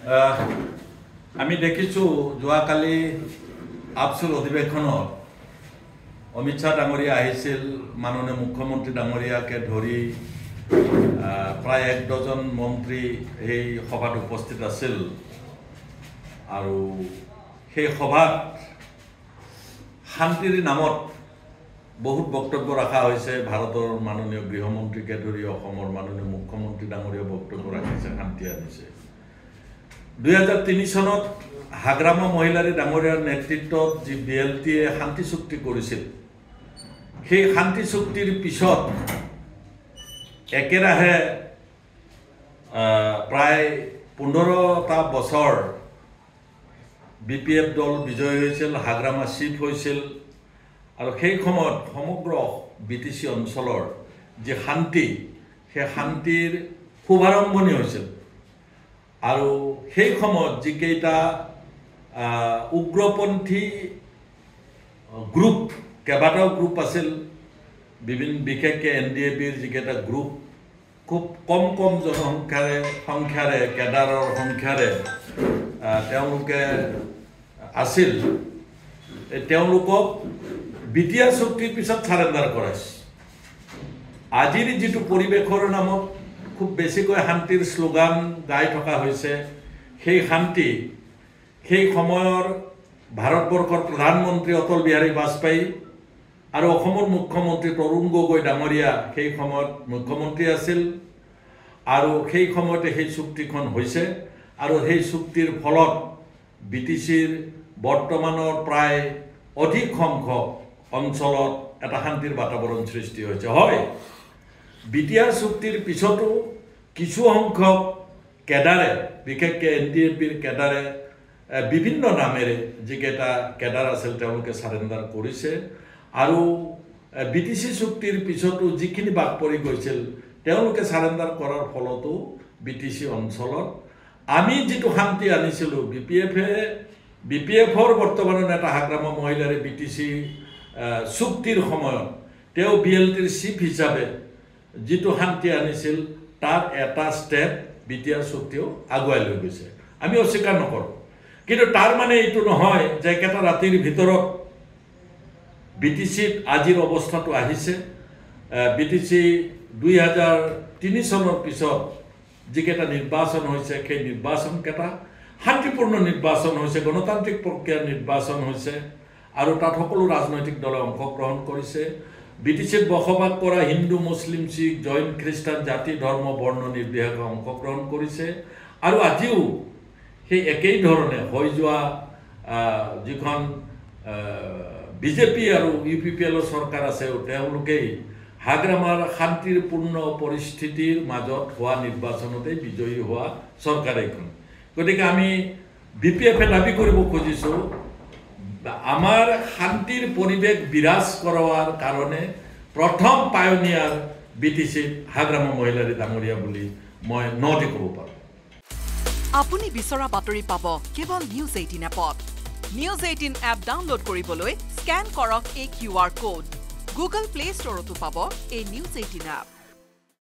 আমি দেখিছো যোৱাকালি আপচুল অধিৱেশনত অমিত শাহ ডাঙৰীয়া আহিছিল মাননীয় মুখ্যমন্ত্ৰী ডাঙৰীয়াকে ধৰি প্ৰায় 1 ডজন মন্ত্ৰী এই সভাত উপস্থিত আছিল আৰু সেই সভাত শান্তিৰ নামত বহুত বক্তব্য ৰাখা হৈছে ভাৰতৰ মাননীয় গৃহমন্ত্ৰীকে ধৰি অসমৰ মাননীয় মুখ্যমন্ত্ৰী ডাঙৰীয়া বক্তব্য ৰাখিছে শান্তি আনিছে 2003 চনত হাগ্ৰামা মহিলাৰী ডাঙৰীয়াৰ নেতৃত্বত যি বিএলটিয়ে শান্তি চুক্তি কৰিছিল সেই শান্তি চুক্তিৰ পিছত একেৰাহে প্ৰায় 15টা বছৰ বিপিএফ দল বিজয় হৈছিল হাগ্ৰামা চিফ হৈছিল আৰু সেই সময়ত সমগ্ৰ বিটিসি অঞ্চলৰ যে শান্তি সেই শান্তিৰ শুভাৰম্ভণি হৈছিল আৰু সেই সময়ত যিকেইটা উগ্ৰপন্থী গ্ৰুপ কেইবাটাও গ্ৰুপ আছিল বিভিন্ন বিশেষকৈ এনডিএবিৰ যিকেইটা গ্ৰুপ খুব কম জনসংখ্যাৰে কেডাৰৰ সংখ্যাৰে তেওঁলোকে আছিল তেওঁলোকক বিটিআৰ চুক্তিৰ পিছত সাৰেণ্ডাৰ কৰাইছে আজিৰ যিটো পৰিৱেশৰ নামত খুব বেছিকৈ শান্তিৰ শ্লোগান গাই থকা হৈছে সেই শান্তি সেই সময়ৰ ভাৰতবৰ্ষৰ প্ৰধানমন্ত্ৰী অটল বিহাৰী বাজপেয়ী আৰু অসমৰ মুখ্যমন্ত্ৰী তৰুণ গগৈ ডাঙৰীয়া সেই সময়ত মুখ্যমন্ত্ৰী আছিল আৰু সেই সময়তে সেই চুক্তিখন হৈছে আৰু সেই চুক্তিৰ ফলত বিটিসিৰ বৰ্তমানৰ প্ৰায় অধিক সংখ্যক অঞ্চলত এটা শান্তিৰ বাতাবৰণ সৃষ্টি হৈছে হয় বিটিআৰ চুক্তিৰ পিছতো কিছু সংখ্যক কেডাৰে বিশেষকৈ এনডিএবিৰ কেডাৰে বিভিন্ন নামেৰে যিকেইটা কেডাৰ আছিল তেওঁলোকে সাৰেণ্ডাৰ কৰিছে আৰু বিটিসি চুক্তিৰ পিছতো যিখিনি বাদ পৰি গৈছিল তেওঁলোকে সাৰেণ্ডাৰ কৰাৰ ফলতো বিটিসি অঞ্চলত আমি যিটো শান্তি আনিছিলোঁ বিপিএফৰ বৰ্তমানৰ নেতা হাগ্ৰামা মহিলাৰে বিটিসি চুক্তিৰ সময়ত তেওঁ বিএলটিৰ চিফ হিচাপে যিটো শান্তি আনিছিল তাৰ এটা ষ্টেপ বিটিআৰ চুক্তিও আগুৱাই লৈ গৈছে আমি অস্বীকাৰ নকৰোঁ কিন্তু তাৰ মানে এইটো নহয় যে একেটা ৰাতিৰ ভিতৰত বিটিসিত আজিৰ অৱস্থাটো আহিছে বিটিসি 2003 চনৰ পিছত যিকেইটা নিৰ্বাচন হৈছে সেই নিৰ্বাচনকেইটা শান্তিপূৰ্ণ নিৰ্বাচন হৈছে গণতান্ত্ৰিক প্ৰক্ৰিয়াৰ নিৰ্বাচন হৈছে আৰু তাত সকলো ৰাজনৈতিক দলে অংশগ্ৰহণ কৰিছে বিটিসিত বসবাস কৰা হিন্দু মুছলিম শিখ জৈন খ্ৰীষ্টান জাতি ধৰ্ম বৰ্ণ নিৰ্বিশেষে অংশগ্ৰহণ কৰিছে আৰু আজিও সেই একেই ধৰণে হৈ যোৱা যিখন বিজেপি আৰু ইউপিপিএলৰ চৰকাৰ আছে তেওঁলোকেই হাগ্ৰামাৰ শান্তিপূৰ্ণ পৰিস্থিতিৰ মাজত হোৱা নিৰ্বাচনতে বিজয়ী হোৱা চৰকাৰ এইখন গতিকে আমি বিপিএফে দাবী কৰিব খুজিছোঁ আমাৰ শান্তিৰ পৰিৱেশ বিৰাজ কৰোৱাৰ কাৰণে প্ৰথম পায়নিয়াৰ বিটিসিত হাগ্ৰামা মহিলাৰী ডাঙৰীয়া বুলি মই নদি ক'ব পাৰোঁ আপুনি বিচৰা বাতৰি পাব কেৱল নিউজ 18 এপত নিউজ 18 এপ ডাউনলোড কৰিবলৈ স্ক্যান কৰক এই QR কোড গুগল প্লে ষ্টৰতো পাব এই নিউজ 18 এপ